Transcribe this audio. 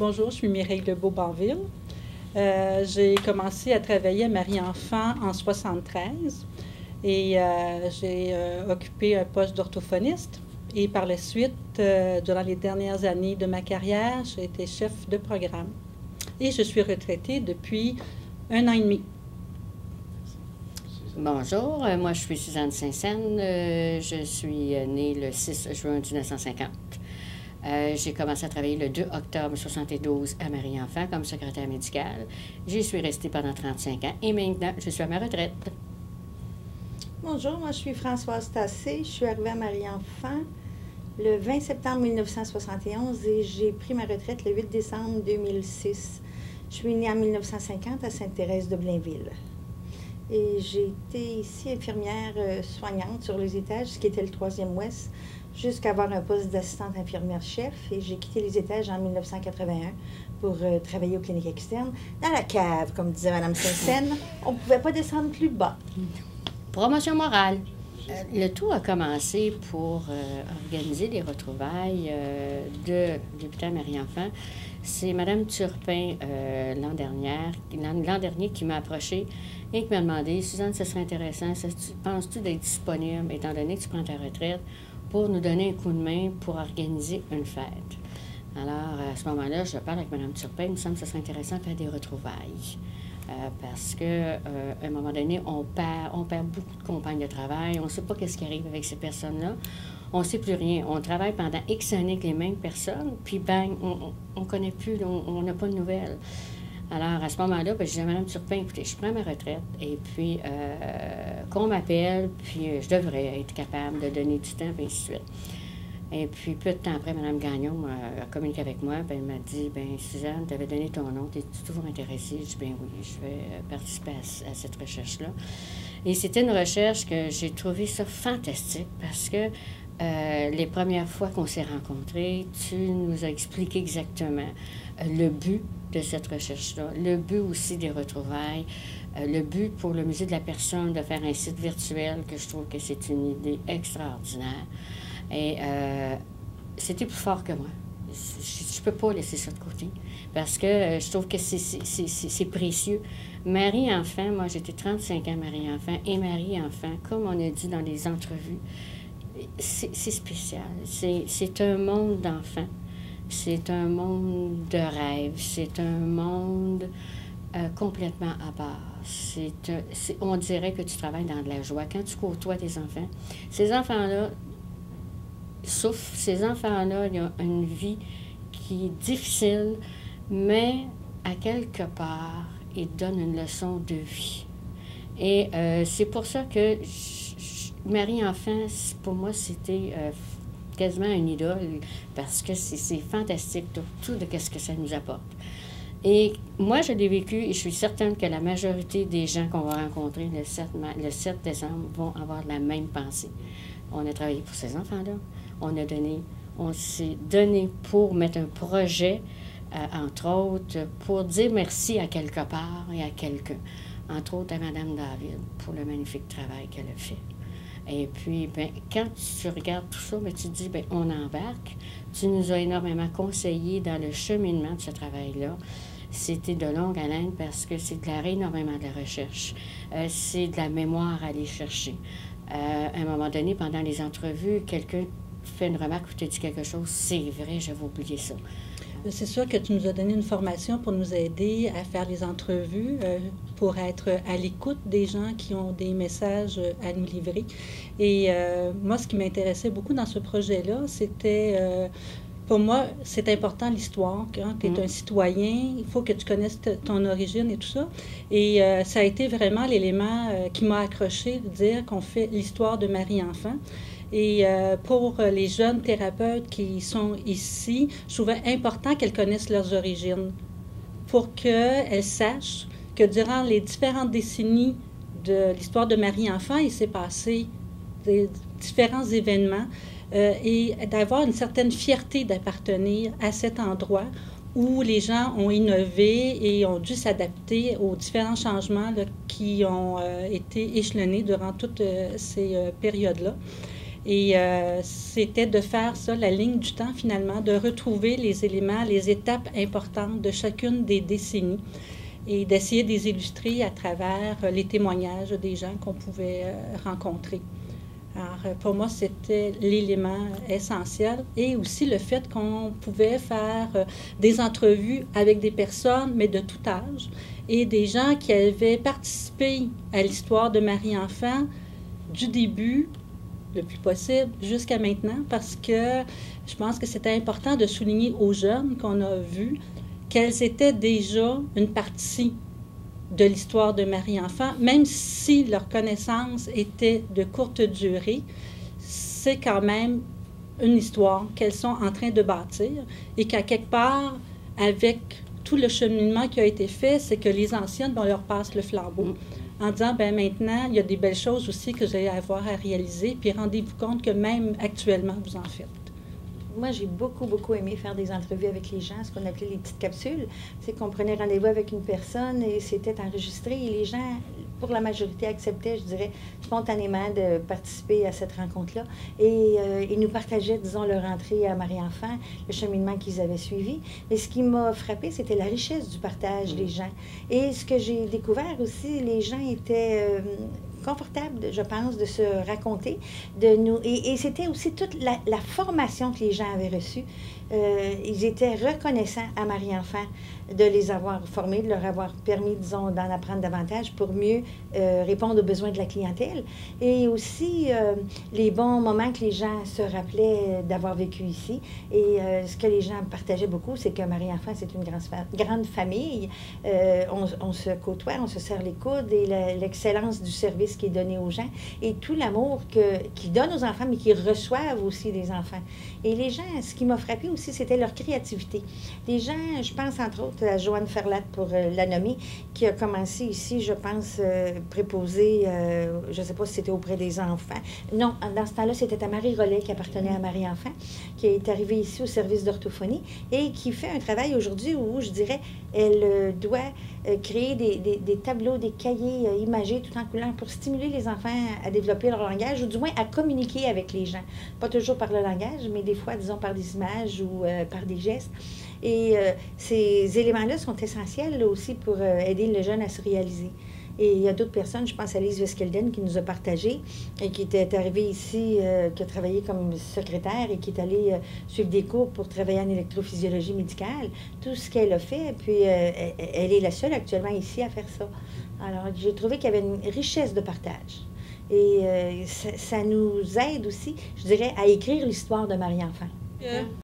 Bonjour, je suis Mireille Lebeau-Banville. J'ai commencé à travailler à Marie-Enfant en 1973 et j'ai occupé un poste d'orthophoniste. Et par la suite, durant les dernières années de ma carrière, j'ai été chef de programme. Et je suis retraitée depuis 1 an et demi. Bonjour, moi je suis Suzanne Saint-Saëns, je suis née le 6 juin 1950. J'ai commencé à travailler le 2 octobre 1972 à Marie-Enfant comme secrétaire médicale. J'y suis restée pendant 35 ans et maintenant je suis à ma retraite. Bonjour, moi je suis Françoise Tassé, je suis arrivée à Marie-Enfant le 20 septembre 1971 et j'ai pris ma retraite le 8 décembre 2006. Je suis née en 1950 à Sainte-Thérèse de Blainville. Et j'ai été ici infirmière soignante sur les étages, ce qui était le 3e ouest, jusqu'à avoir un poste d'assistante infirmière-chef. Et j'ai quitté les étages en 1981 pour travailler aux cliniques externes. Dans la cave, comme disait Mme Saint-Saëns, on ne pouvait pas descendre plus bas. Promotion morale. Le tout a commencé pour organiser des retrouvailles de l'hôpital Marie-Enfant. C'est Mme Turpin, l'an dernier, qui m'a approchée et qui m'a demandé « Suzanne, ce serait intéressant, penses-tu d'être disponible, étant donné que tu prends ta retraite, pour nous donner un coup de main pour organiser une fête? » Alors, à ce moment-là, je parle avec Mme Turpin, il me semble que ce serait intéressant de faire des retrouvailles. Parce qu'à un moment donné, on perd beaucoup de compagnes de travail. On ne sait pas qu'est-ce qui arrive avec ces personnes-là. On ne sait plus rien. On travaille pendant X années avec les mêmes personnes, puis bang, on ne connaît plus, on n'a pas de nouvelles. Alors, à ce moment-là, je disais à Mme Turpin, écoutez, je prends ma retraite, et puis qu'on m'appelle, puis je devrais être capable de donner du temps, et ainsi de suite. Et puis, peu de temps après, Mme Gagnon a communiqué avec moi. Elle m'a dit, Suzanne, tu avais donné ton nom, es-tu toujours intéressée? Je dis, oui, je vais participer à cette recherche-là. Et c'était une recherche que j'ai trouvé ça fantastique parce que les premières fois qu'on s'est rencontrés, tu nous as expliqué exactement le but de cette recherche-là, le but aussi des retrouvailles, le but pour le Musée de la Personne de faire un site virtuel, que je trouve que c'est une idée extraordinaire. Et c'était plus fort que moi. Je ne peux pas laisser ça de côté parce que je trouve que c'est précieux. Marie-Enfant, moi j'étais 35 ans Marie-Enfant, et Marie-Enfant, comme on a dit dans les entrevues, c'est spécial. C'est un monde d'enfants. C'est un monde de rêves. C'est un monde complètement à part. On dirait que tu travailles dans de la joie. Quand tu côtoies tes enfants, ces enfants-là souffrent. Ces enfants-là, ils ont une vie qui est difficile, mais à quelque part, ils donnent une leçon de vie. Et c'est pour ça que Marie-Enfant, pour moi, c'était quasiment une idole, parce que c'est fantastique, tout de ce que ça nous apporte. Et moi, je l'ai vécu, et je suis certaine que la majorité des gens qu'on va rencontrer le 7 décembre vont avoir la même pensée. On a travaillé pour ces enfants-là. On s'est donné pour mettre un projet, entre autres, pour dire merci à quelque part et à quelqu'un. Entre autres à Mme David pour le magnifique travail qu'elle a fait. Et puis, quand tu regardes tout ça, tu te dis, on embarque. Tu nous as énormément conseillé dans le cheminement de ce travail-là. C'était de longue haleine parce que c'est énormément de la recherche. C'est de la mémoire à aller chercher. À un moment donné, pendant les entrevues, quelqu'un fait une remarque ou te dit quelque chose, c'est vrai, j'avais oublié ça. C'est sûr que tu nous as donné une formation pour nous aider à faire les entrevues, pour être à l'écoute des gens qui ont des messages à nous livrer. Et moi, ce qui m'intéressait beaucoup dans ce projet-là, c'était... pour moi, c'est important l'histoire. Quand tu es un citoyen, il faut que tu connaisses ton origine et tout ça. Et ça a été vraiment l'élément qui m'a accroché, de dire qu'on fait l'histoire de Marie-Enfant. Et pour les jeunes thérapeutes qui sont ici, je trouvais important qu'elles connaissent leurs origines pour qu'elles sachent que durant les différentes décennies de l'histoire de Marie-Enfant, il s'est passé des différents événements et d'avoir une certaine fierté d'appartenir à cet endroit où les gens ont innové et ont dû s'adapter aux différents changements là, qui ont été échelonnés durant toutes ces périodes-là. Et c'était de faire ça, la ligne du temps finalement, de retrouver les éléments, les étapes importantes de chacune des décennies et d'essayer de les illustrer à travers les témoignages des gens qu'on pouvait rencontrer. Alors, pour moi, c'était l'élément essentiel et aussi le fait qu'on pouvait faire des entrevues avec des personnes, mais de tout âge, et des gens qui avaient participé à l'histoire de Marie-Enfant du début, le plus possible, jusqu'à maintenant, parce que je pense que c'était important de souligner aux jeunes qu'on a vus qu'elles étaient déjà une partie de l'histoire de Marie-Enfant, même si leur connaissance était de courte durée, c'est quand même une histoire qu'elles sont en train de bâtir et qu'à quelque part, avec tout le cheminement qui a été fait, c'est que les anciennes, on leur passe le flambeau en disant, ben maintenant, il y a des belles choses aussi que vous allez avoir à réaliser, puis rendez-vous compte que même actuellement, vous en faites. Moi, j'ai beaucoup aimé faire des entrevues avec les gens, ce qu'on appelait les petites capsules. C'est qu'on prenait rendez-vous avec une personne et c'était enregistré. Et les gens, pour la majorité, acceptaient, je dirais, spontanément de participer à cette rencontre-là. Et ils nous partageaient, disons, leur entrée à Marie-Enfant, le cheminement qu'ils avaient suivi. Mais ce qui m'a frappé, c'était la richesse du partage des gens. Et ce que j'ai découvert aussi, les gens étaient confortable, je pense, de se raconter. Et c'était aussi toute la formation que les gens avaient reçue. Ils étaient reconnaissants à Marie-Enfant de les avoir formés, de leur avoir permis, disons, d'en apprendre davantage pour mieux répondre aux besoins de la clientèle. Et aussi les bons moments que les gens se rappelaient d'avoir vécu ici. Et ce que les gens partageaient beaucoup, c'est que Marie-Enfant, c'est une grande famille. On se côtoie, on se serre les coudes et l'excellence du service qui est donné aux gens et tout l'amour qu'ils donnent aux enfants, mais qu'ils reçoivent aussi des enfants. Et les gens, ce qui m'a frappé aussi, c'était leur créativité. Les gens, je pense entre autres à Joanne Ferlat, pour la nommer, qui a commencé ici, je pense, préposée, je ne sais pas si c'était auprès des enfants. Non, dans ce temps-là, c'était à Marie Rollet, qui appartenait à Marie-Enfant, qui est arrivée ici au service d'orthophonie et qui fait un travail aujourd'hui où, je dirais, elle doit créer des tableaux, des cahiers imagés tout en couleur pour stimuler les enfants à développer leur langage ou du moins à communiquer avec les gens. Pas toujours par le langage, mais des fois, disons, par des images ou par des gestes. Et ces éléments-là sont essentiels là, aussi pour aider le jeune à se réaliser. Et il y a d'autres personnes, je pense à Lise Veskelden, qui nous a partagé et qui était arrivée ici, qui a travaillé comme secrétaire et qui est allée suivre des cours pour travailler en électrophysiologie médicale. Tout ce qu'elle a fait, puis elle est la seule actuellement ici à faire ça. Alors, j'ai trouvé qu'il y avait une richesse de partage. Et ça nous aide aussi, je dirais, à écrire l'histoire de Marie-Enfant.